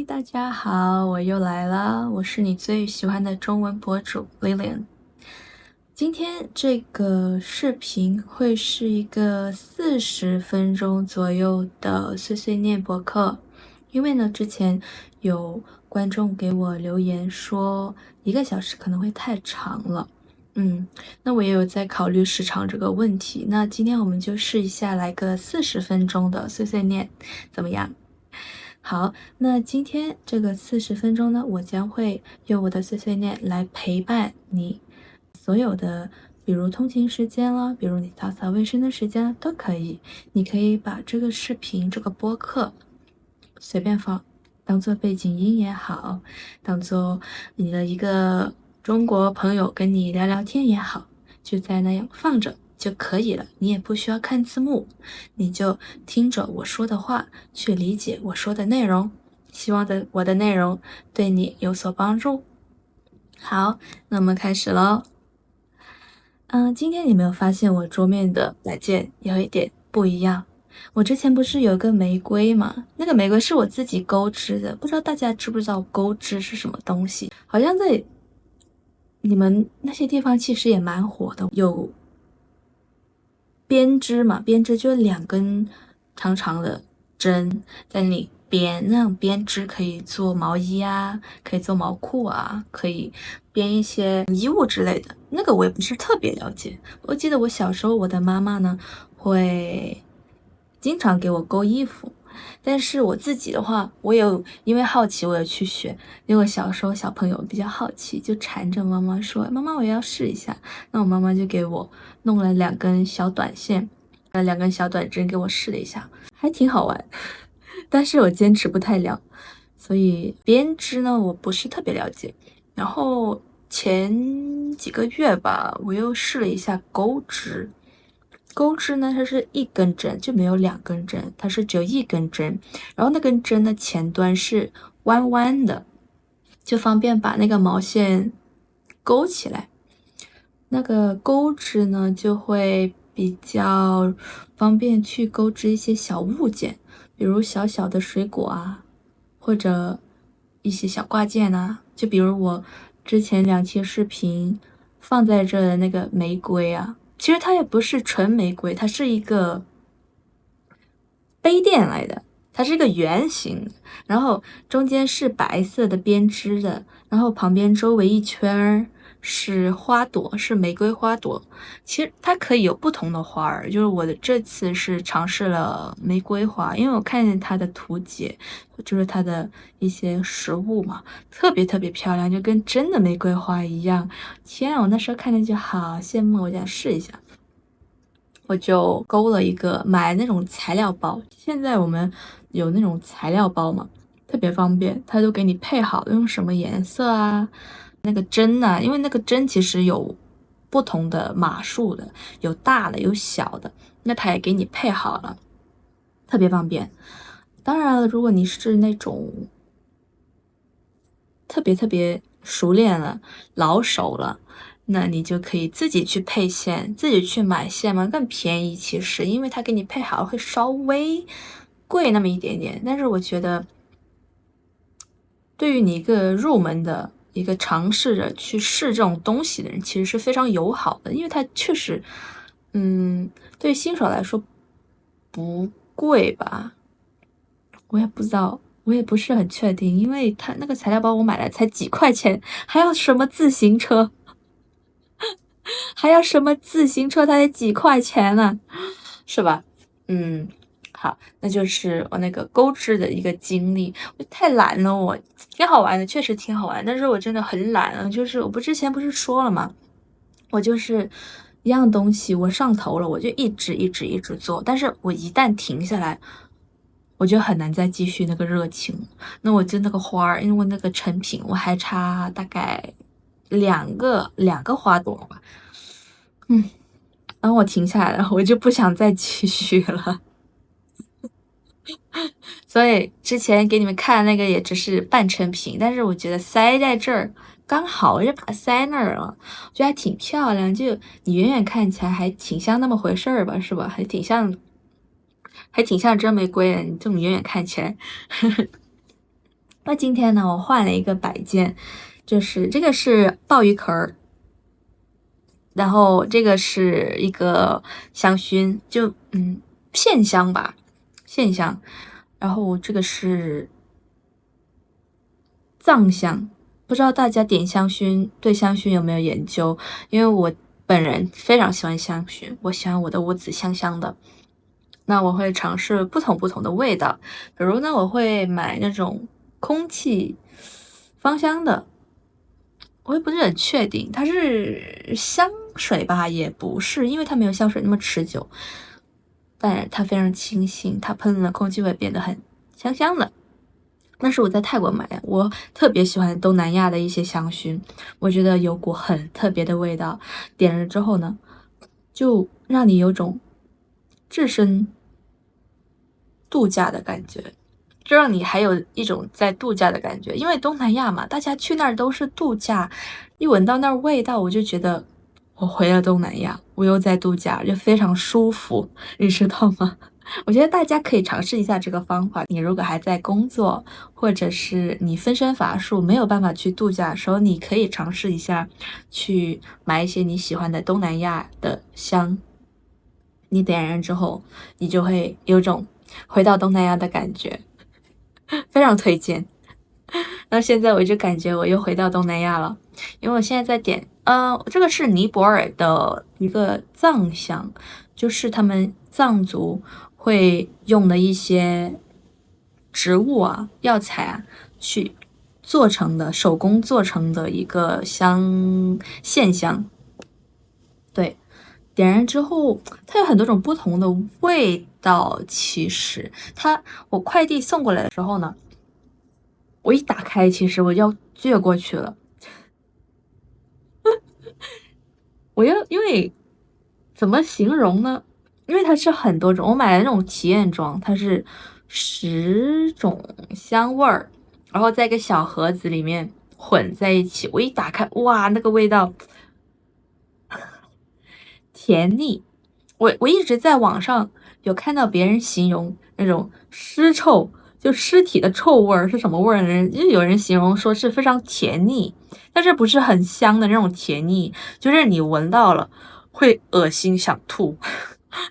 大家好，我又来了，我是你最喜欢的中文博主 Lilian。今天这个视频会是一个40分钟左右的碎碎念博客，因为呢，之前有观众给我留言说1个小时可能会太长了。那我也有在考虑时长这个问题。那今天我们就试一下来个40分钟的碎碎念，怎么样？好，那今天这个40分钟呢，我将会用我的碎碎念来陪伴你所有的，比如通勤时间了，比如你打扫卫生的时间都可以。你可以把这个视频、这个播客随便放，当做背景音也好，当做你的一个中国朋友跟你聊聊天也好，就在那样放着就可以了。你也不需要看字幕，你就听着我说的话去理解我说的内容。希望我的内容对你有所帮助。好，那我们开始喽。今天你没有发现我桌面的摆件有一点不一样？我之前不是有个玫瑰吗？那个玫瑰是我自己钩织的，不知道大家知不知道钩织是什么东西？好像在你们那些地方其实也蛮火的，有编织嘛，编织就2根长长的针在那里编，那样编织可以做毛衣啊，可以做毛裤啊，可以编一些衣物之类的。那个我也不是特别了解。我记得我小时候，我的妈妈呢会经常给我钩衣服，但是我自己的话，我有因为好奇，我有去学。因为我小时候小朋友比较好奇，就缠着妈妈说：“妈妈，我要试一下。”那我妈妈就给我弄了2根小短线，2根小短针给我试了一下，还挺好玩。但是我坚持不太了，所以编织呢，我不是特别了解。然后前几个月吧，我又试了一下钩织。钩织呢，它是1根针，就没有2根针，它是只有1根针。然后那根针的前端是弯弯的，就方便把那个毛线勾起来。那个钩织呢，就会比较方便去钩织一些小物件，比如小小的水果啊，或者一些小挂件啊。就比如我之前2期视频放在这的那个玫瑰啊，其实它也不是纯玫瑰，它是一个杯垫来的，它是一个圆形，然后中间是白色的编织的，然后旁边周围一圈是花朵，是玫瑰花朵。其实它可以有不同的花儿，就是我的这次是尝试了玫瑰花，因为我看见它的图解，就是它的一些实物嘛，特别特别漂亮，就跟真的玫瑰花一样。天啊，我那时候看见就好羡慕，我想试一下。我就勾了一个买那种材料包，现在我们有那种材料包嘛，特别方便，它都给你配好用什么颜色啊，那个针呢，因为那个针其实有不同的码数的，有大的有小的，那它也给你配好了，特别方便。当然了，如果你是那种特别特别熟练了、老手了，那你就可以自己去配线，自己去买线嘛，更便宜。其实，因为它给你配好会稍微贵那么一点点，但是我觉得，对于你一个入门的一个尝试着去试这种东西的人，其实是非常友好的，因为它确实，对新手来说不贵吧。我也不知道，我也不是很确定，因为它那个材料包我买了才几块钱，还要什么自行车，还要什么自行车，它得几块钱呢，是吧？嗯，好，那就是我那个钩织的一个经历。我太懒了，我挺好玩的，确实挺好玩，但是我真的很懒啊。就是我之前不是说了吗？我就是一样东西，我上头了，我就一直做，但是我一旦停下来，我就很难再继续那个热情。那我就那个花儿，因为那个成品我还差大概两个花朵吧，然后我停下来了，我就不想再继续了。所以之前给你们看那个也只是半成品，但是我觉得塞在这儿刚好，我就把它塞那儿了，我觉得还挺漂亮，就你远远看起来还挺像那么回事儿吧，是吧？还挺像真玫瑰的，你这么远远看起来。那今天呢，我换了一个摆件，就是这个是鲍鱼壳儿，然后这个是一个香薰，就线香吧，线香。然后这个是藏香，不知道大家点香薰对香薰有没有研究？因为我本人非常喜欢香薰，我喜欢我的屋子香香的。那我会尝试不同的味道，比如呢，我会买那种空气芳香的，我也不是很确定它是香水吧，也不是，因为它没有香水那么持久，但它非常清新，它喷了空气会变得很香香的。那是我在泰国买的，我特别喜欢东南亚的一些香薰，我觉得有股很特别的味道，点了之后呢，就让你有种置身度假的感觉，就让你还有一种在度假的感觉。因为东南亚嘛，大家去那儿都是度假，一闻到那儿味道，我就觉得我回了东南亚，我又在度假，就非常舒服，你知道吗？我觉得大家可以尝试一下这个方法。你如果还在工作，或者是你分身乏术，没有办法去度假的时候，你可以尝试一下，去买一些你喜欢的东南亚的香。你点燃之后，你就会有种回到东南亚的感觉，非常推荐。那现在我就感觉我又回到东南亚了，因为我现在在点，这个是尼泊尔的一个藏香，就是他们藏族会用的一些植物啊、药材啊去做成的，手工做成的一个线香。对，点燃之后，它有很多种不同的味道。其实我快递送过来的时候呢，我一打开，其实我就要撅过去了。因为怎么形容呢？因为它是很多种，我买的那种体验装，它是10种香味儿，然后在一个小盒子里面混在一起。我一打开，哇，那个味道甜腻。我一直在网上有看到别人形容那种尸臭，就尸体的臭味儿是什么味儿呢？就有人形容说是非常甜腻，但是不是很香的那种甜腻，就是你闻到了会恶心想吐，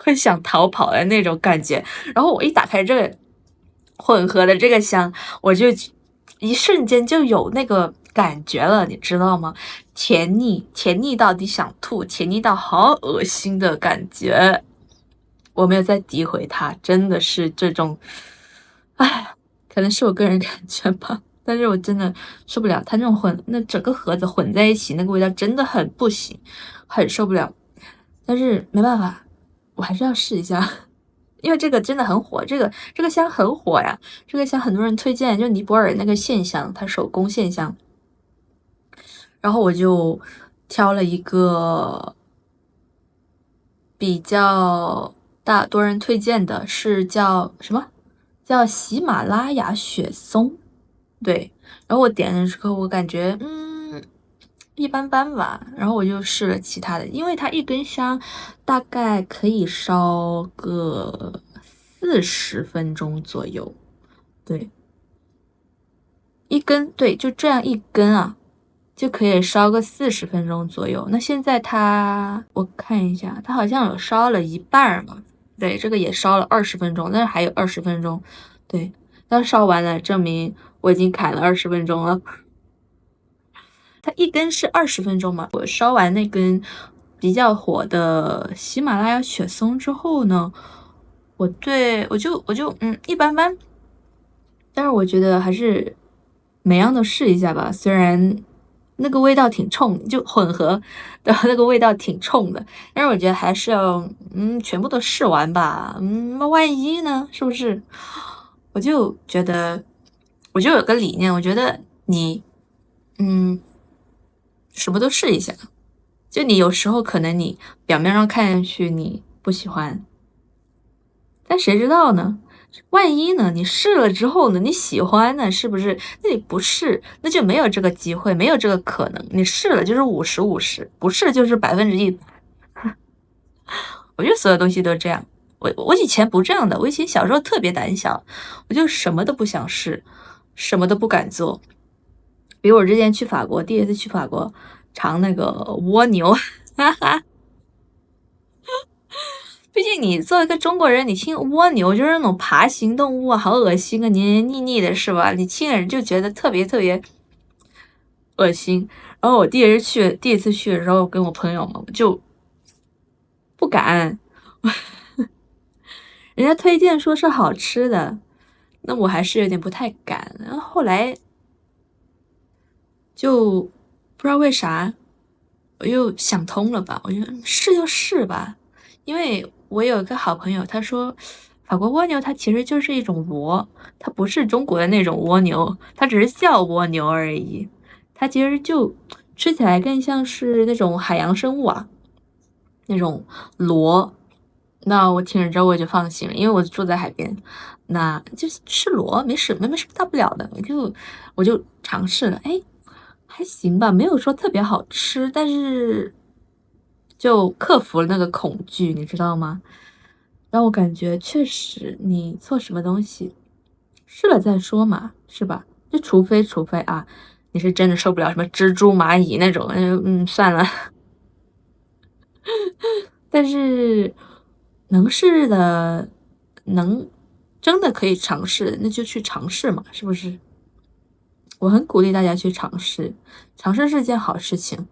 会想逃跑的那种感觉。然后我一打开这个混合的这个香，我就一瞬间就有那个感觉了，你知道吗？甜腻，甜腻到底想吐，甜腻到好恶心的感觉。我没有在诋毁它，真的是这种，唉，可能是我个人感觉吧。但是我真的受不了，它那种那整个盒子混在一起，那个味道真的很不行，很受不了。但是没办法，我还是要试一下，因为这个真的很火，这个香很火呀，这个香很多人推荐，就尼泊尔那个线香，它手工线香。然后我就挑了一个比较大多人推荐的，是叫什么？叫喜马拉雅雪松。对，然后我点了之后，我感觉一般般吧，然后我就试了其他的，因为它一根香大概可以烧个40分钟左右。对，一根，对，就这样一根啊，就可以烧个40分钟左右。那现在我看一下，它好像有烧了一半儿嘛。对，这个也烧了20分钟，但是还有20分钟。对，那烧完了，证明我已经砍了20分钟了。它一根是20分钟嘛，我烧完那根比较火的喜马拉雅雪松之后呢，我就一般般，但是我觉得还是每样都试一下吧，虽然那个味道挺冲，就混合的那个味道挺冲的，但是我觉得还是要全部都试完吧，那万一呢，是不是？我就觉得我就有个理念，我觉得你嗯什么都试一下，就你有时候可能你表面上看上去你不喜欢，但谁知道呢？万一呢？你试了之后呢？你喜欢呢？是不是？那你不试，那就没有这个机会，没有这个可能。你试了就是50-50，不试就是100%。我觉得所有东西都这样。我以前不这样的，我以前小时候特别胆小，我就什么都不想试，什么都不敢做。比如我之前去法国，第一次去法国尝那个蜗牛，哈哈。毕竟你作为一个中国人，你听蜗牛就是那种爬行动物啊，好恶心啊，黏黏腻腻的是吧？你听着就觉得特别特别恶心。然后我第一次去的时候，跟我朋友嘛，就不敢，人家推荐说是好吃的，那我还是有点不太敢。然后后来就不知道为啥，我又想通了吧，我就试就试吧。因为我有一个好朋友，他说法国蜗牛它其实就是一种蜗，它不是中国的那种蜗牛，它只是叫蜗牛而已。它其实就吃起来更像是那种海洋生物啊，那种螺。那我听了之后我就放心了，因为我住在海边，那就吃螺没什么大不了的，我就尝试了，哎，还行吧，没有说特别好吃，但是就克服了那个恐惧，你知道吗？让我感觉确实你做什么东西试了再说嘛，是吧？就除非啊，你是真的受不了什么蜘蛛、蚂蚁那种，算了。但是能试的，能真的可以尝试的，那就去尝试嘛，是不是？我很鼓励大家去尝试，尝试是件好事情。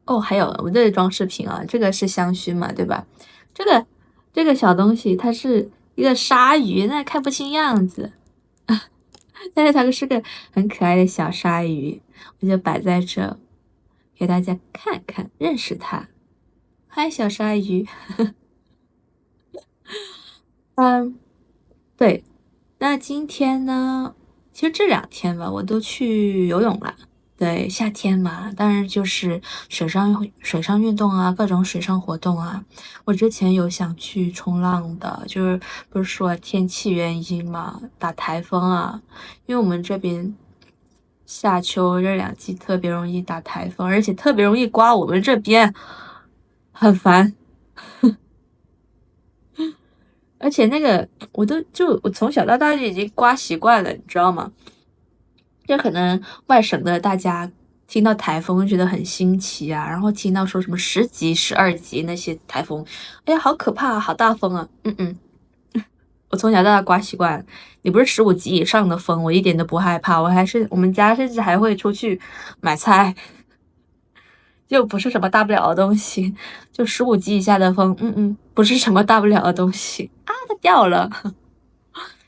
哦，还有我这个装饰品啊，这个是香薰嘛，对吧？这个这个小东西它是一个鲨鱼，那看不清样子，但是它是个很可爱的小鲨鱼，我就摆在这给大家看看，认识它。嗨，小鲨鱼。嗯，对。那今天呢？其实这2天吧，我都去游泳了。对，夏天嘛，当然就是水上运动啊，各种水上活动啊。我之前有想去冲浪的，就是不是说天气原因嘛，打台风啊，因为我们这边夏秋这2季特别容易打台风，而且特别容易刮我们这边，很烦。而且那个我从小到大就已经刮习惯了，你知道吗？就可能外省的大家听到台风觉得很新奇啊，然后听到说什么10级、12级那些台风，哎呀，好可怕啊，好大风啊！我从小到大刮习惯了，你不是15级以上的风，我一点都不害怕，我们家甚至还会出去买菜，就不是什么大不了的东西，就15级以下的风，不是什么大不了的东西啊，它掉了。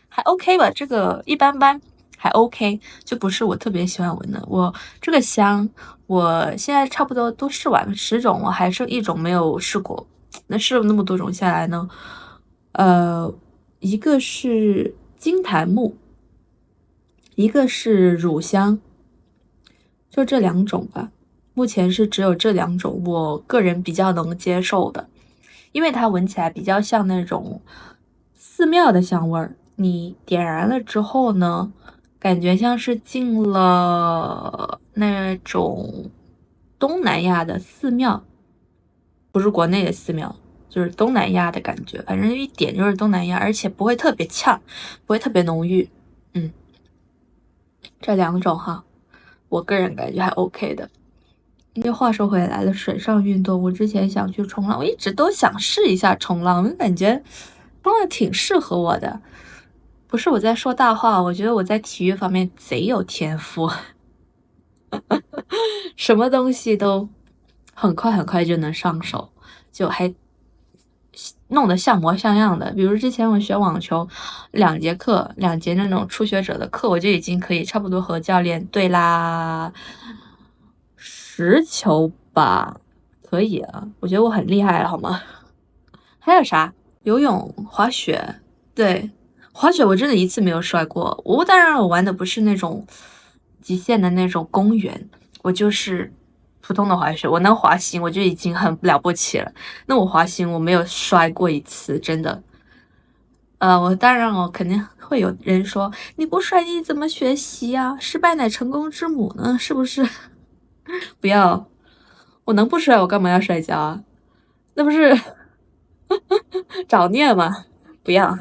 还 OK 吧，这个一般般，还 OK，就不是我特别喜欢闻的。我这个香，我现在差不多都试完了10种，我还剩1种没有试过。那试了那么多种下来呢，呃，一个是金檀木，一个是乳香，就这2种吧。目前是只有这2种，我个人比较能接受的。因为它闻起来比较像那种寺庙的香味儿。你点燃了之后呢，感觉像是进了那种东南亚的寺庙，不是国内的寺庙，就是东南亚的感觉。反正一点就是东南亚，而且不会特别呛，不会特别浓郁。嗯，这2种哈，我个人感觉还 OK 的。那话说回来了，水上运动，我之前想去冲浪，我一直都想试一下冲浪，我感觉冲浪挺适合我的。不是我在说大话，我觉得我在体育方面贼有天赋，什么东西都很快很快就能上手，就还弄得像模像样的。比如之前我学网球，2节课，2节那种初学者的课，我就已经可以差不多和教练对啦10球吧，可以啊，我觉得我很厉害了，好吗？还有啥？游泳、滑雪，对，滑雪我真的一次没有摔过。当然我玩的不是那种极限的那种公园，我就是普通的滑雪，我能滑行我就已经很了不起了。那我滑行我没有摔过一次，真的。我肯定会有人说你不摔你怎么学习呀？失败乃成功之母呢，是不是？不要，我能不摔我干嘛要摔跤啊？那不是找虐吗？不要。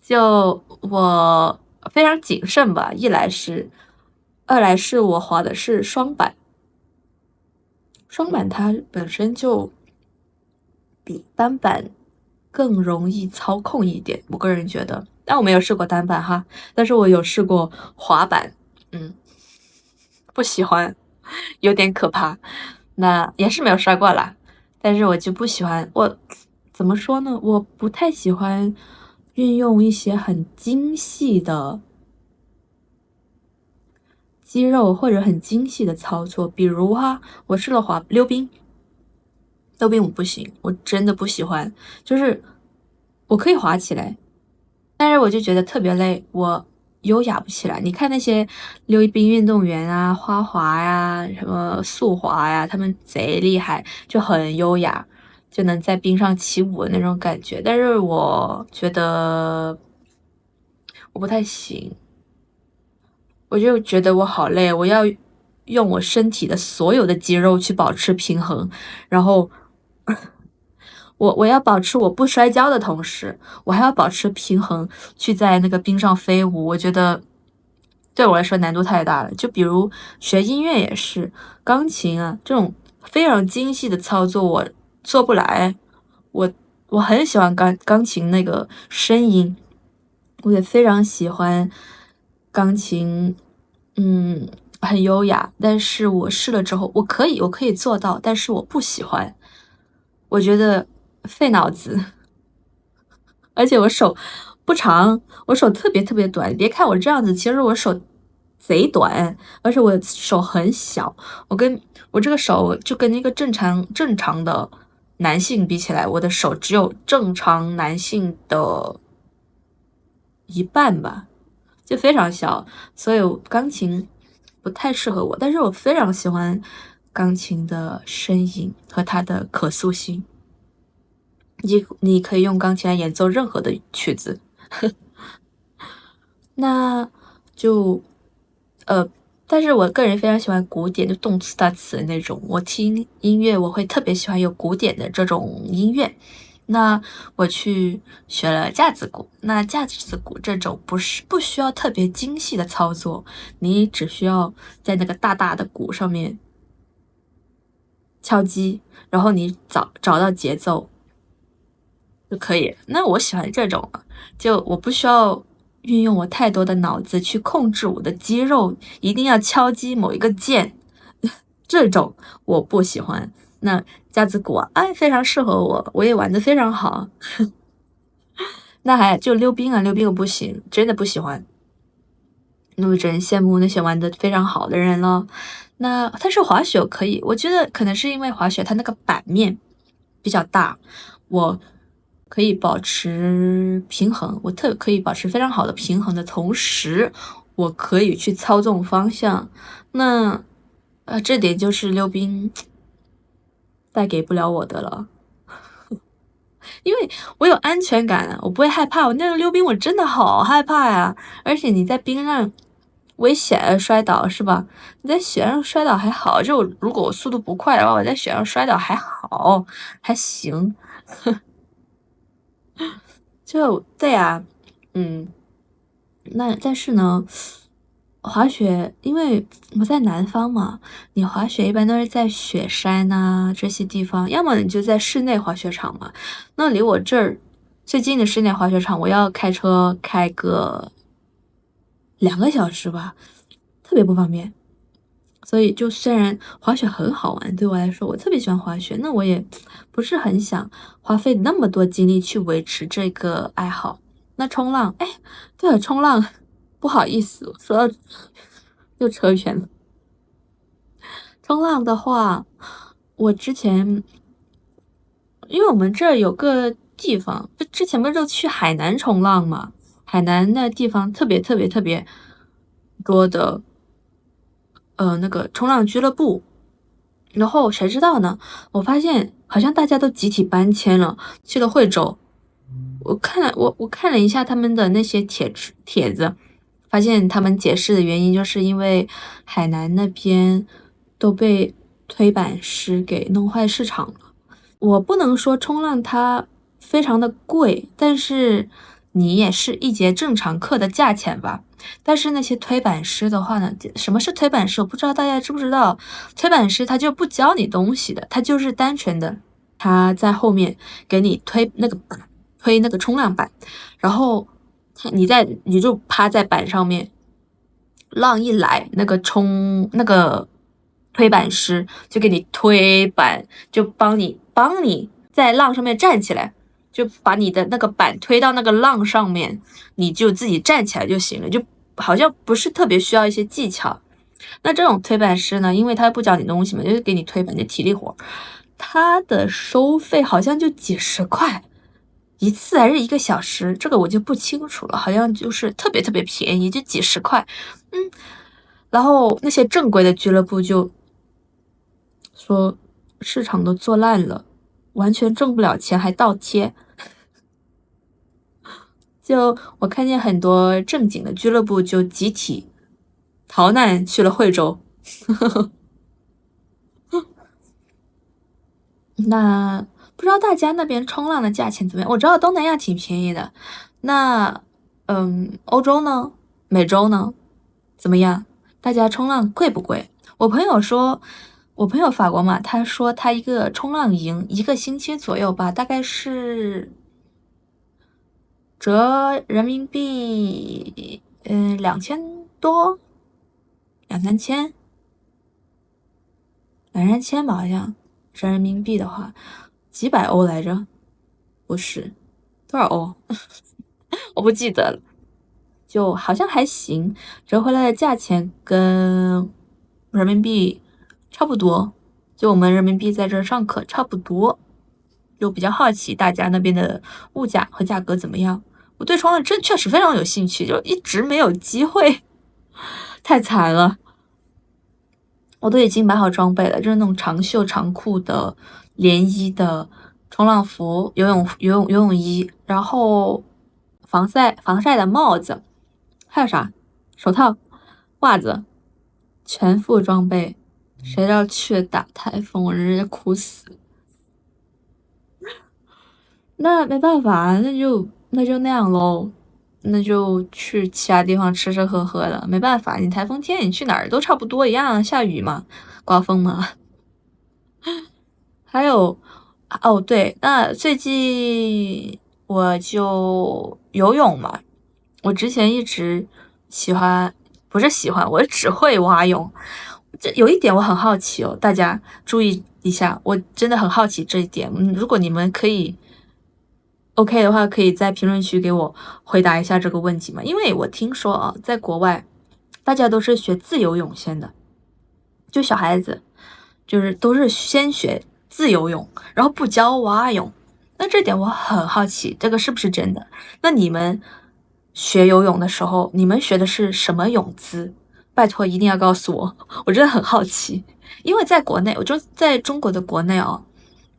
就我非常谨慎吧，二来是我滑的是双板，双板它本身就比单板更容易操控一点，我个人觉得。但我没有试过单板哈，但是我有试过滑板，嗯，不喜欢，有点可怕。那也是没有摔过啦，但是我就不喜欢。我怎么说呢？我不太喜欢运用一些很精细的肌肉或者很精细的操作，比如哈，我试了溜冰，溜冰我不行，我真的不喜欢。就是我可以滑起来，但是我就觉得特别累，我优雅不起来。你看那些溜冰运动员啊，花滑呀，什么速滑呀，他们贼厉害，就很优雅，就能在冰上起舞的那种感觉。但是我觉得我不太行，我就觉得我好累，我要用我身体的所有的肌肉去保持平衡，然后我要保持我不摔跤的同时，我还要保持平衡，去在那个冰上飞舞。我觉得对我来说难度太大了。就比如学音乐也是，钢琴啊这种非常精细的操作我做不来。我我很喜欢钢琴那个声音，我也非常喜欢钢琴，嗯，很优雅。但是我试了之后，我可以做到，但是我不喜欢。我觉得费脑子，而且我手不长，我手特别特别短。别看我这样子，其实我手贼短，而且我手很小。我这个手就跟一个正常的男性比起来，我的手只有正常男性的一半吧，就非常小。所以钢琴不太适合我，但是我非常喜欢钢琴的声音和它的可塑性。你可以用钢琴来演奏任何的曲子，那就呃，但是我个人非常喜欢古典，就动词大词的那种。我听音乐我会特别喜欢有古典的这种音乐。那我去学了架子鼓，那架子鼓这种不需要特别精细的操作，你只需要在那个大大的鼓上面敲击，然后你找到节奏，就可以。那我喜欢这种，就我不需要运用我太多的脑子去控制我的肌肉，一定要敲击某一个键，这种我不喜欢。那架子鼓啊，哎，非常适合我，我也玩的非常好。那还就溜冰啊，溜冰我不行，真的不喜欢。那我只能羡慕那些玩的非常好的人了。那但是滑雪可以，我觉得可能是因为滑雪它那个板面比较大，我可以保持平衡，可以保持非常好的平衡的同时，我可以去操纵方向。那这点就是溜冰带给不了我的了，因为我有安全感啊，我不会害怕。我那个溜冰我真的好害怕呀，而且你在冰上危险摔倒是吧？你在雪上摔倒还好，就如果我速度不快的话，我在雪上摔倒还好，还行。就对啊，嗯，那但是呢，滑雪因为我在南方嘛，你滑雪一般都是在雪山呐、这些地方，要么你就在室内滑雪场嘛。那离我这儿最近的室内滑雪场，我要开车开个2个小时吧，特别不方便。所以就虽然滑雪很好玩，对我来说我特别喜欢滑雪，那我也不是很想花费那么多精力去维持这个爱好。那冲浪，哎，对了，冲浪，不好意思，说到又扯远了。冲浪的话，我之前因为我们这儿有个地方，就之前不是就去海南冲浪嘛，海南那地方特别特别特别多的那个冲浪俱乐部。然后谁知道呢？我发现好像大家都集体搬迁了，去了惠州。我看了一下他们的那些帖子，发现他们解释的原因就是因为海南那边都被推板师给弄坏市场了。我不能说冲浪它非常的贵，但是你也是一节正常课的价钱吧。但是那些推板师的话呢，什么是推板师？我不知道大家知不知道，推板师他就不教你东西的，他就是单纯的他在后面给你推那个板，推那个冲浪板，然后你就趴在板上面，浪一来，那个推板师就给你推板，就帮你在浪上面站起来，就把你的那个板推到那个浪上面，你就自己站起来就行了，就好像不是特别需要一些技巧。那这种推板师呢，因为他不教你东西嘛，就是给你推板，就体力活，他的收费好像就几十块。一次还是1个小时，这个我就不清楚了，好像就是特别特别便宜，就几十块。嗯，然后那些正规的俱乐部就说市场都做烂了，完全挣不了钱，还倒贴。就我看见很多正经的俱乐部就集体逃难去了惠州。那不知道大家那边冲浪的价钱怎么样？我知道东南亚挺便宜的。那欧洲呢？美洲呢？怎么样？大家冲浪贵不贵？我朋友说，我朋友法国嘛，他说他一个冲浪营1个星期左右吧，大概是折人民币2000多，2、3千，2、3千吧，好像折人民币的话，几百欧来着，不是多少欧？我不记得了，就好像还行，折回来的价钱跟人民币差不多，就我们人民币在这儿上课差不多，就比较好奇大家那边的物价和价格怎么样。我对冲浪真确实非常有兴趣，就一直没有机会，太惨了。我都已经买好装备了，就是那种长袖长裤的连衣的冲浪服、游泳衣，然后防晒的帽子，还有啥？手套、袜子，全副装备。谁要去打台风，我真是哭死。那没办法，那就那样喽，那就去其他地方吃吃喝喝了。没办法，你台风天你去哪儿都差不多一样，下雨嘛，刮风嘛。还有，哦对，那最近我就游泳嘛，我之前一直喜欢，不是喜欢，我只会蛙泳。这有一点我很好奇哦，大家注意一下，我真的很好奇这一点。如果你们可以 OK 的话，可以在评论区给我回答一下这个问题嘛？因为我听说啊，在国外大家都是学自由泳先的，就小孩子就是都是先学自由泳，然后不教蛙泳。那这点我很好奇，这个是不是真的？那你们学游泳的时候，你们学的是什么泳姿？拜托一定要告诉我，我真的很好奇。因为在国内，我就在中国的国内哦，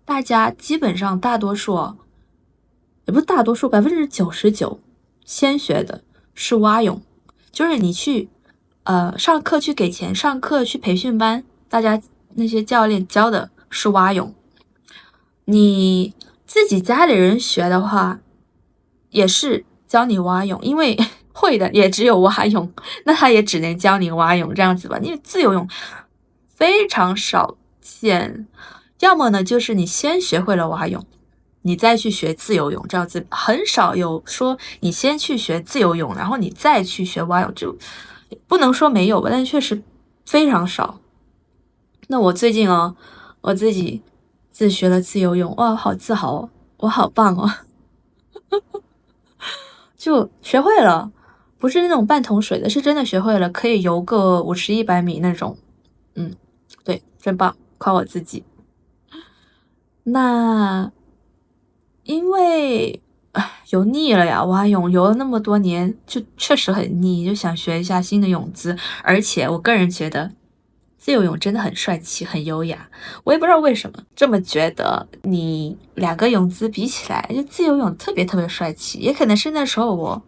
大家基本上大多数哦，也不是大多数99%先学的是蛙泳，就是你去上课去给钱，上课去培训班，大家那些教练教的是蛙泳。你自己家里人学的话，也是教你蛙泳，因为会的也只有蛙泳，那他也只能教你蛙泳这样子吧。因为自由泳非常少见，要么呢就是你先学会了蛙泳，你再去学自由泳，这样子很少有说你先去学自由泳，然后你再去学蛙泳，就不能说没有吧，但确实非常少。那我最近哦，我自己自学了自由泳，哇，好自豪哦，我好棒哦，就学会了，不是那种半桶水的，是真的学会了，可以游个50、100米那种。嗯，对，真棒，夸我自己。那因为游腻了呀，蛙泳游了那么多年，就确实很腻，就想学一下新的泳姿。而且我个人觉得自由泳真的很帅气，很优雅。我也不知道为什么这么觉得。你2个泳姿比起来，就自由泳特别特别帅气。也可能是那时候我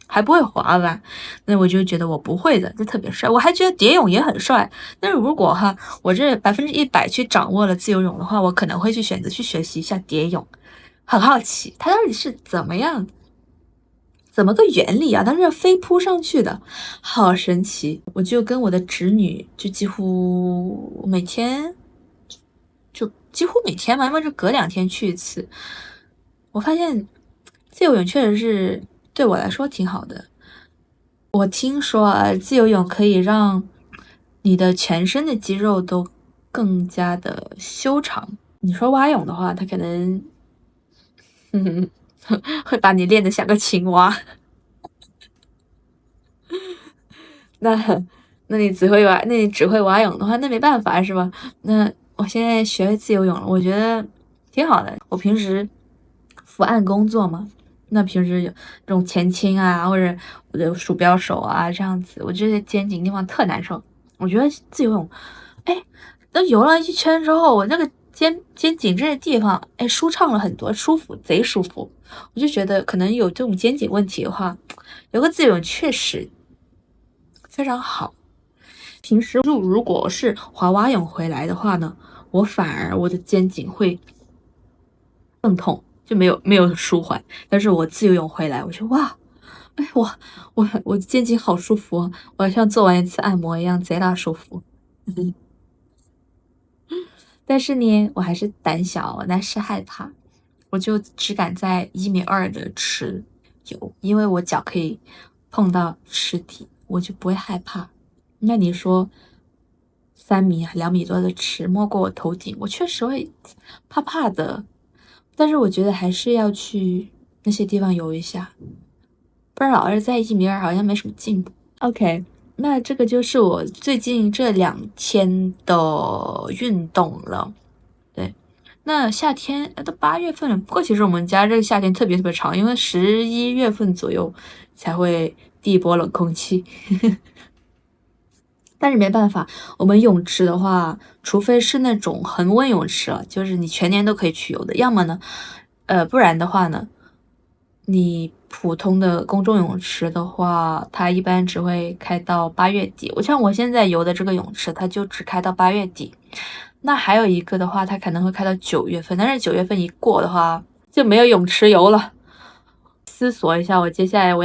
还不会滑吧，那我就觉得我不会的就特别帅。我还觉得蝶泳也很帅。但是如果哈我这100%去掌握了自由泳的话，我可能会去选择去学习一下蝶泳。很好奇它到底是怎么样怎么个原理啊？它是飞扑上去的，好神奇！我就跟我的侄女就几乎每天，就几乎每天嘛，因为就隔2天去一次。我发现自由泳确实是对我来说挺好的。我听说啊，自由泳可以让你的全身的肌肉都更加的修长。你说蛙泳的话，它可能，会把你练得像个青蛙。那那你只会蛙泳的话，那没办法是吧？那我现在学会自由泳了，我觉得挺好的。我平时伏案工作嘛，那平时有这种前倾啊，或者我的鼠标手啊这样子，我这些肩颈地方特难受。我觉得自由泳，哎，等游了一圈之后，我那个肩颈这些地方，哎，舒畅了很多，舒服，贼舒服。我就觉得可能有这种肩颈问题的话，有个自由泳确实非常好。平时如果是滑蛙泳回来的话呢，我反而我的肩颈会更痛，就没有舒缓。但是我自由泳回来，我说哇，哎我肩颈好舒服啊，我像做完一次按摩一样，贼拉舒服。但是呢，我还是胆小，我那是害怕，我就只敢在1.2米的池游，因为我脚可以碰到池底，我就不会害怕。那你说3米、2米多的池摸过我头顶，我确实会怕怕的。但是我觉得还是要去那些地方游一下，不然老是在1.2米好像没什么进步。OK，那这个就是我最近这2天的运动了。对，那夏天都8月份了，不过其实我们家这个夏天特别特别长，因为11月份左右才会第一波冷空气。但是没办法，我们泳池的话，除非是那种恒温泳池了，就是你全年都可以去游的，要么呢，不然的话呢，你普通的公众泳池的话，它一般只会开到8月底。像我现在游的这个泳池，它就只开到8月底。那还有一个的话，它可能会开到9月份，但是9月份一过的话，就没有泳池游了。思索一下，我接下来我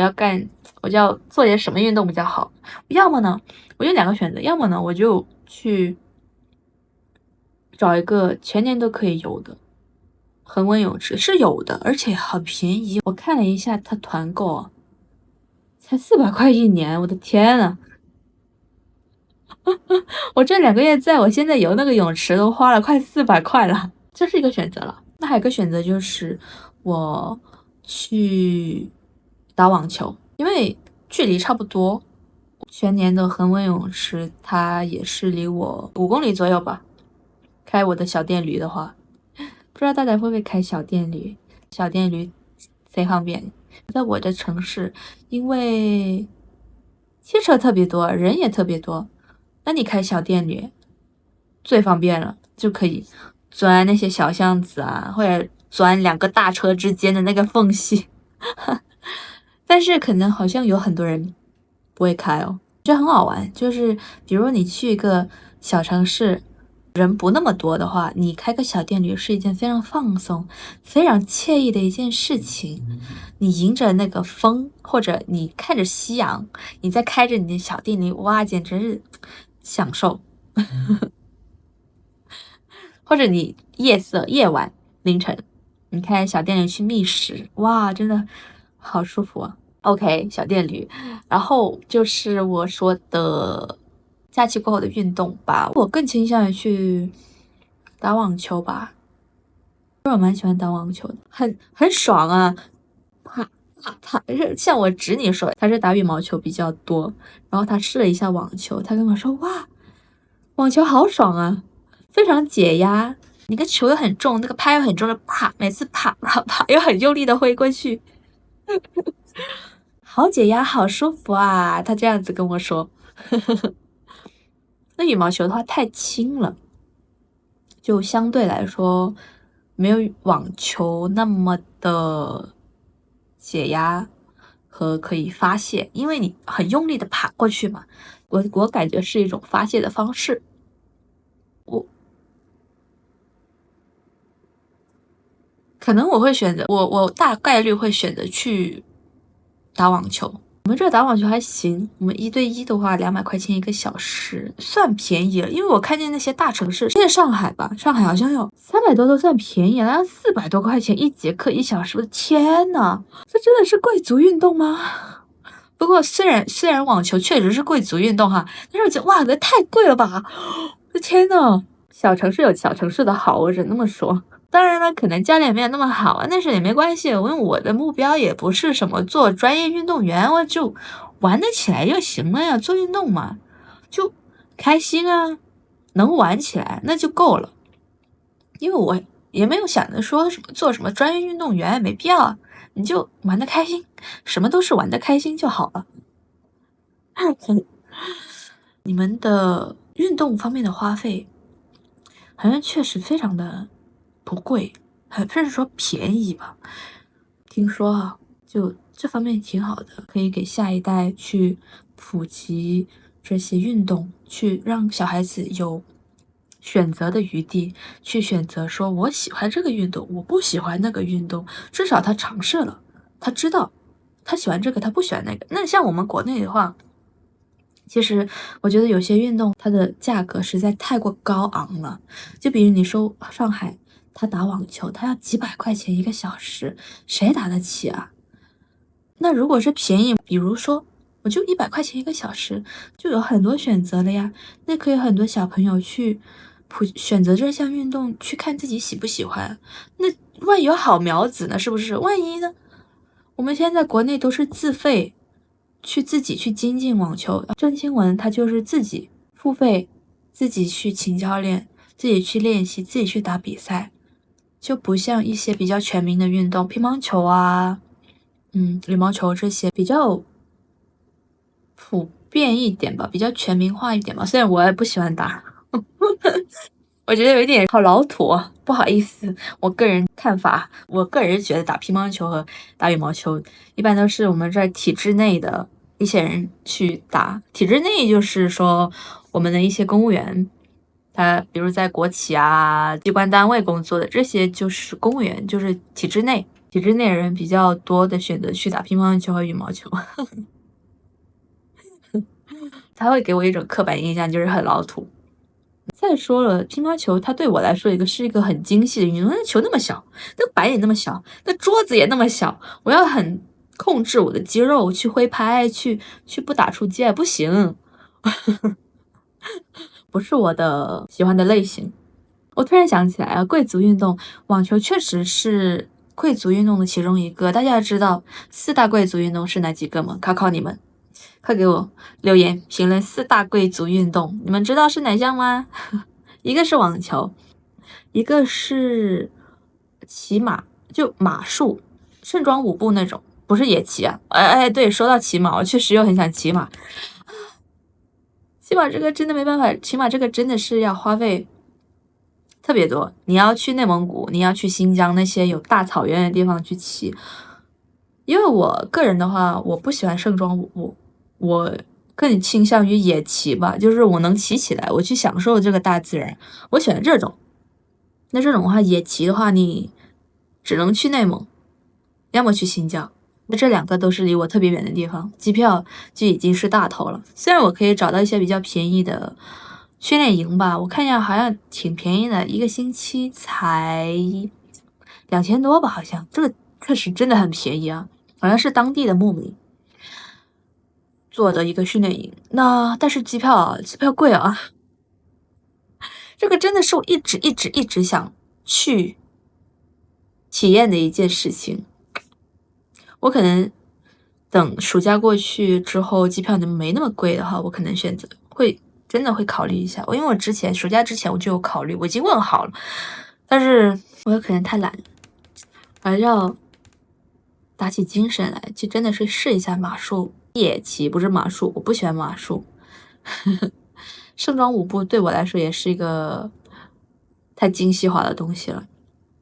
就要做点什么运动比较好。要么呢，我有2个选择，要么呢，我就去找一个全年都可以游的恒温泳池，是有的，而且很便宜。我看了一下，它团购啊才400块一年，我的天呐！我这2个月在我现在游那个泳池都花了快400块了，这是一个选择了。那还有一个选择就是我去打网球，因为距离差不多。全年的恒温泳池，它也是离我5公里左右吧。开我的小电驴的话，不知道大家会不会开小电驴？小电驴贼方便。在我的城市，因为汽车特别多，人也特别多，那你开小电驴最方便了，就可以钻那些小巷子啊，或者钻2个大车之间的那个缝隙。但是可能好像有很多人不会开哦，这很好玩。就是比如你去一个小城市，人不那么多的话，你开个小电驴是一件非常放松、非常惬意的一件事情。你迎着那个风，或者你看着夕阳，你再开着你的小电驴，哇，简直是享受。或者你夜晚凌晨，你开小电驴去觅食，哇，真的好舒服啊。OK，小电驴，然后就是我说的假期过后的运动吧，我更倾向于去打网球吧，我蛮喜欢打网球的，很爽啊！啪啪啪，像我侄女说，她是打羽毛球比较多，然后她试了一下网球，她跟我说，哇，网球好爽啊，非常解压，你个球又很重，那个拍又很重的，啪，每次啪啪啪又很用力的挥过去，好解压，好舒服啊！他这样子跟我说。那羽毛球的话太轻了，就相对来说没有网球那么的解压和可以发泄，因为你很用力的爬过去嘛。我感觉是一种发泄的方式。我可能我会选择我大概率会选择去打网球。我们这打网球还行，我们1对1的话200块钱1个小时，算便宜了。因为我看见那些大城市，现在上海吧，上海好像要300多都算便宜了，要400多块钱1节课1小时，我的天呐，这真的是贵族运动吗？不过虽然网球确实是贵族运动哈，但是我觉得哇，这太贵了吧！我的天呐，小城市有小城市的好，我只能那么说。当然了，可能教练没有那么好啊，但是也没关系，因为我的目标也不是什么做专业运动员，我就玩得起来就行了呀。做运动嘛，就开心啊，能玩起来那就够了。因为我也没有想着说什么做什么专业运动员，没必要啊，你就玩得开心，什么都是玩得开心就好了。你们的运动方面的花费，好像确实非常的不贵，甚至说便宜吧。听说啊，就这方面挺好的，可以给下一代去普及这些运动，去让小孩子有选择的余地，去选择说我喜欢这个运动，我不喜欢那个运动，至少他尝试了，他知道他喜欢这个，他不喜欢那个。那像我们国内的话，其实我觉得有些运动它的价格实在太过高昂了，就比如你说上海，他打网球，他要几百块钱1个小时，谁打得起啊？那如果是便宜，比如说我就100块钱1个小时，就有很多选择了呀。那可以很多小朋友去选择这项运动，去看自己喜不喜欢。那万一有好苗子呢？是不是？万一呢？我们现在国内都是自费。去自己去精进网球，郑钦文他就是自己付费，自己去请教练，自己去练习，自己去打比赛，就不像一些比较全民的运动，乒乓球啊，羽毛球这些比较普遍一点吧，比较全民化一点吧。虽然我也不喜欢打，我觉得有一点好老土啊，不好意思，我个人看法，我个人觉得打乒乓球和打羽毛球一般都是我们这儿体制内的一些人去打。体制内就是说我们的一些公务员，他比如在国企啊、机关单位工作的这些就是公务员，就是体制内人比较多的选择去打乒乓球和羽毛球，他会给我一种刻板印象，就是很老土。再说了，乒乓球它对我来说是一个很精细的运动。那球那么小，那板也那么小，那桌子也那么小，我要很控制我的肌肉去挥拍，去不打出界，不行，不是我的喜欢的类型。我突然想起来啊，贵族运动，网球确实是贵族运动的其中一个。大家知道4大贵族运动是哪几个吗？考考你们，快给我留言评论4大贵族运动，你们知道是哪项吗？一个是网球，一个是骑马，就马术，盛装舞步那种，不是野骑啊。对，说到骑马，我确实又很想骑马。骑马这个真的没办法，骑马这个真的是要花费特别多。你要去内蒙古，你要去新疆那些有大草原的地方去骑。因为我个人的话，我不喜欢盛装舞步，我更倾向于野骑吧，就是我能骑起来，我去享受这个大自然，我喜欢这种。那这种的话，野骑的话，你只能去内蒙，要么去新疆。那这2个都是离我特别远的地方，机票就已经是大头了。虽然我可以找到一些比较便宜的训练营吧，我看一下好像挺便宜的，一个星期才2000多吧，好像这个确实真的很便宜啊，好像是当地的牧民做的一个训练营。那但是机票贵啊，这个真的是我一直想去体验的一件事情。我可能等暑假过去之后，机票没那么贵的话，我可能真的会考虑一下。因为我之前暑假之前我就有考虑，我已经问好了，但是我有可能太懒了，还要打起精神来，就真的是试一下马术。野骑不是马术，我不喜欢马术。盛装舞步对我来说也是一个太精细化的东西了。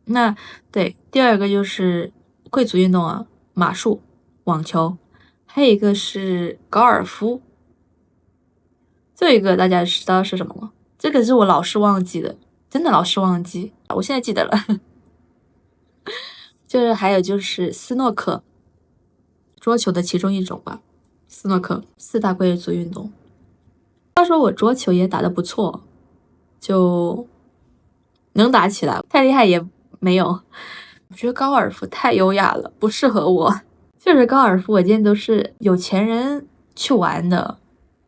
那对，第2个就是贵族运动啊，马术、网球，还有一个是高尔夫。最后一个大家知道是什么吗？这个是我老是忘记的，真的老是忘记，我现在记得了。就是还有就是斯诺克，桌球的其中一种吧。斯诺克4大贵族运动。话说我桌球也打得不错，就能打起来，太厉害也没有。我觉得高尔夫太优雅了，不适合我。确实高尔夫我见都是有钱人去玩的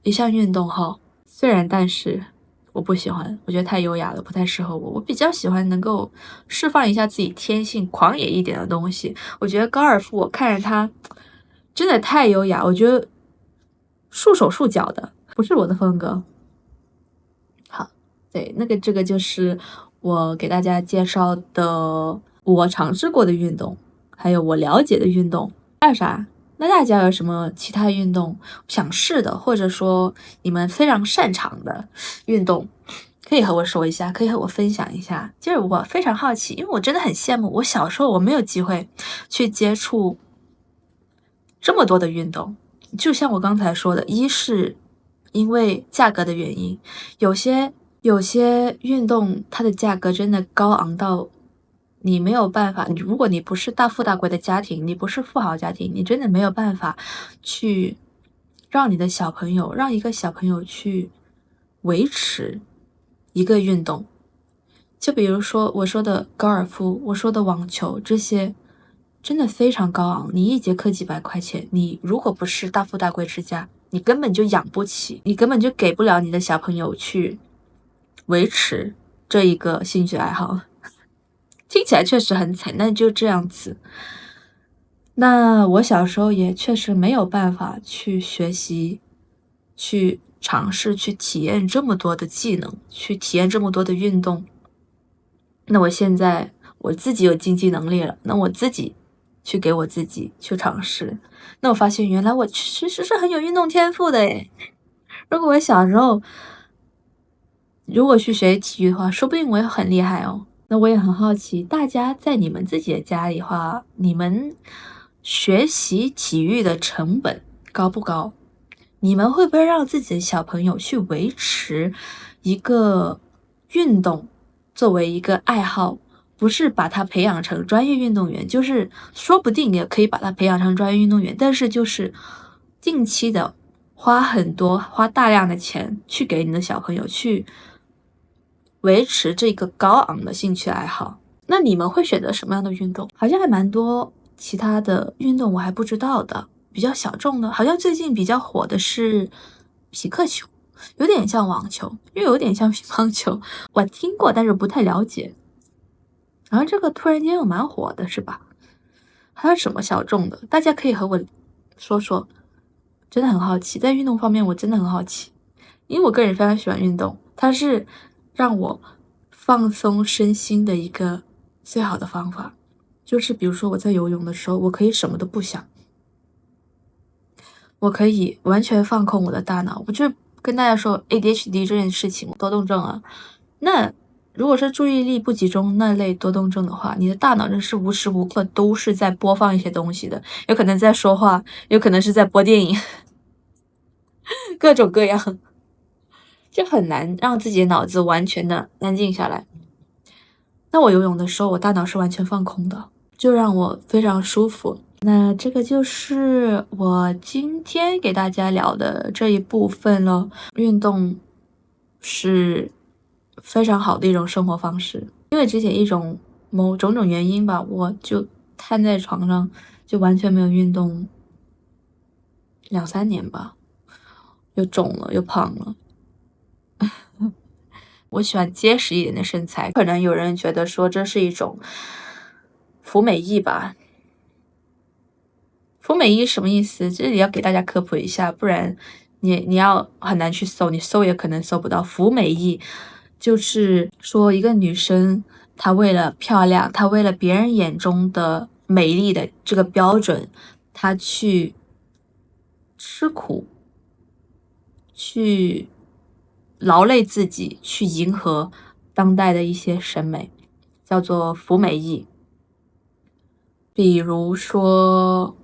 一项运动哈，但是我不喜欢，我觉得太优雅了，不太适合我。我比较喜欢能够释放一下自己天性狂野一点的东西。我觉得高尔夫我看着它真的太优雅，我觉得束手束脚的，不是我的风格。好，对，这个就是我给大家介绍的我尝试过的运动，还有我了解的运动。还有啥？那大家有什么其他运动想试的，或者说你们非常擅长的运动，可以和我说一下，可以和我分享一下。就是我非常好奇，因为我真的很羡慕，我小时候我没有机会去接触这么多的运动。就像我刚才说的，一是因为价格的原因，有些运动它的价格真的高昂到你没有办法，如果你不是大富大贵的家庭，你不是富豪家庭，你真的没有办法去让一个小朋友去维持一个运动。就比如说我说的高尔夫，我说的网球，这些真的非常高昂，你一节课几百块钱，你如果不是大富大贵之家，你根本就养不起，你根本就给不了你的小朋友去维持这一个兴趣爱好。听起来确实很惨，但就这样子。那我小时候也确实没有办法去学习、去尝试、去体验这么多的技能，去体验这么多的运动。那我现在我自己有经济能力了，那我自己去给我自己去尝试。那我发现原来我其实是很有运动天赋的诶。如果我小时候如果去学体育的话，说不定我也很厉害哦。那我也很好奇，大家在你们自己的家里话，你们学习体育的成本高不高？你们会不会让自己的小朋友去维持一个运动作为一个爱好，不是把他培养成专业运动员，就是说不定也可以把他培养成专业运动员，但是就是定期的花大量的钱去给你的小朋友去维持这个高昂的兴趣爱好。那你们会选择什么样的运动？好像还蛮多其他的运动我还不知道的，比较小众的，好像最近比较火的是匹克球，有点像网球，又有点像乒乓球，我听过，但是不太了解。然后这个突然间又蛮火的，是吧？还有什么小众的？大家可以和我说说，真的很好奇，在运动方面我真的很好奇，因为我个人非常喜欢运动，它是让我放松身心的一个最好的方法。就是比如说我在游泳的时候，我可以什么都不想，我可以完全放空我的大脑。我就跟大家说 ADHD 这件事情，多动症啊。那如果是注意力不集中那类多动症的话，你的大脑真是无时无刻都是在播放一些东西的，有可能在说话，有可能是在播电影，各种各样，就很难让自己的脑子完全的安静下来。那我游泳的时候，我大脑是完全放空的，就让我非常舒服。那这个就是我今天给大家聊的这一部分了。运动是非常好的一种生活方式，因为之前某种原因吧，我就瘫在床上，就完全没有运动2、3年吧，又肿了又胖了。我喜欢结实一点的身材，可能有人觉得说这是一种服美役吧。服美役什么意思？这里要给大家科普一下，不然你要很难去搜，你搜也可能搜不到。服美役就是说一个女生，她为了漂亮，她为了别人眼中的美丽的这个标准，她去吃苦，去劳累自己，去迎合当代的一些审美，叫做服美役。比如说，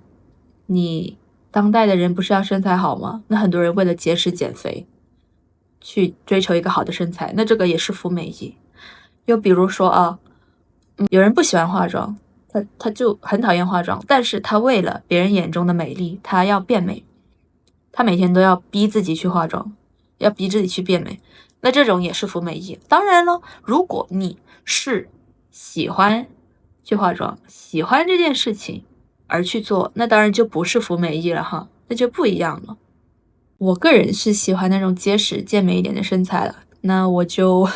你当代的人不是要身材好吗？那很多人为了节食减肥，去追求一个好的身材，那这个也是服美役。又比如说啊，有人不喜欢化妆，他就很讨厌化妆，但是他为了别人眼中的美丽，他要变美，他每天都要逼自己去化妆，要逼自己去变美。那这种也是服美役。当然了，如果你是喜欢去化妆，喜欢这件事情而去做，那当然就不是服美役了哈，那就不一样了。我个人是喜欢那种结实健美一点的身材了，那我就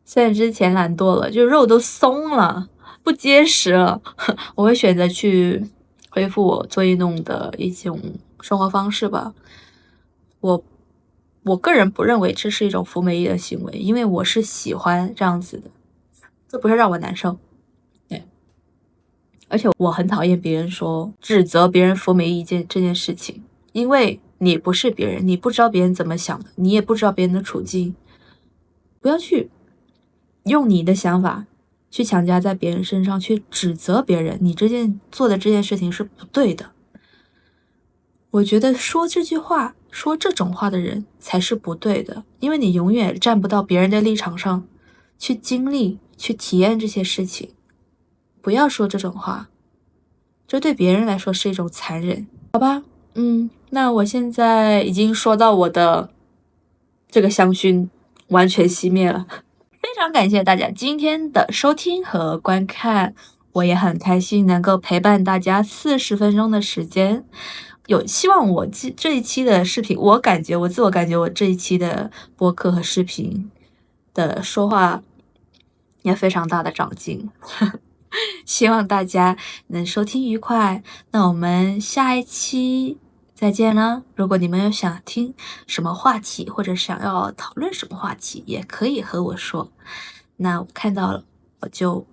虽然之前懒惰了，就肉都松了，不结实了，我会选择去恢复我做运动的一种生活方式吧。我我个人不认为这是一种服美役的行为，因为我是喜欢这样子的，这不是让我难受。对，而且我很讨厌别人说指责别人服美役这件事情，因为你不是别人，你不知道别人怎么想的，你也不知道别人的处境，不要去用你的想法去强加在别人身上，去指责别人，你做的这件事情是不对的。我觉得说这句话、说这种话的人才是不对的，因为你永远站不到别人的立场上去经历、去体验这些事情。不要说这种话，这对别人来说是一种残忍，好吧？那我现在已经说到我的这个香薰完全熄灭了。非常感谢大家今天的收听和观看，我也很开心能够陪伴大家40分钟的时间。希望我这一期的视频，我自我感觉我这一期的播客和视频的说话也非常大的长进，希望大家能收听愉快。那我们下一期再见了。如果你们有想听什么话题，或者想要讨论什么话题，也可以和我说。那我看到了，我就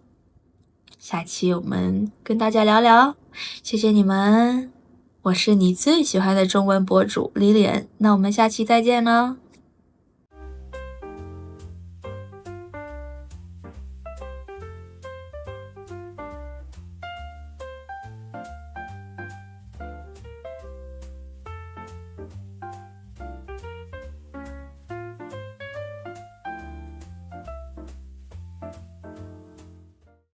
下期我们跟大家聊聊。谢谢你们，我是你最喜欢的中文博主Lilian。那我们下期再见了。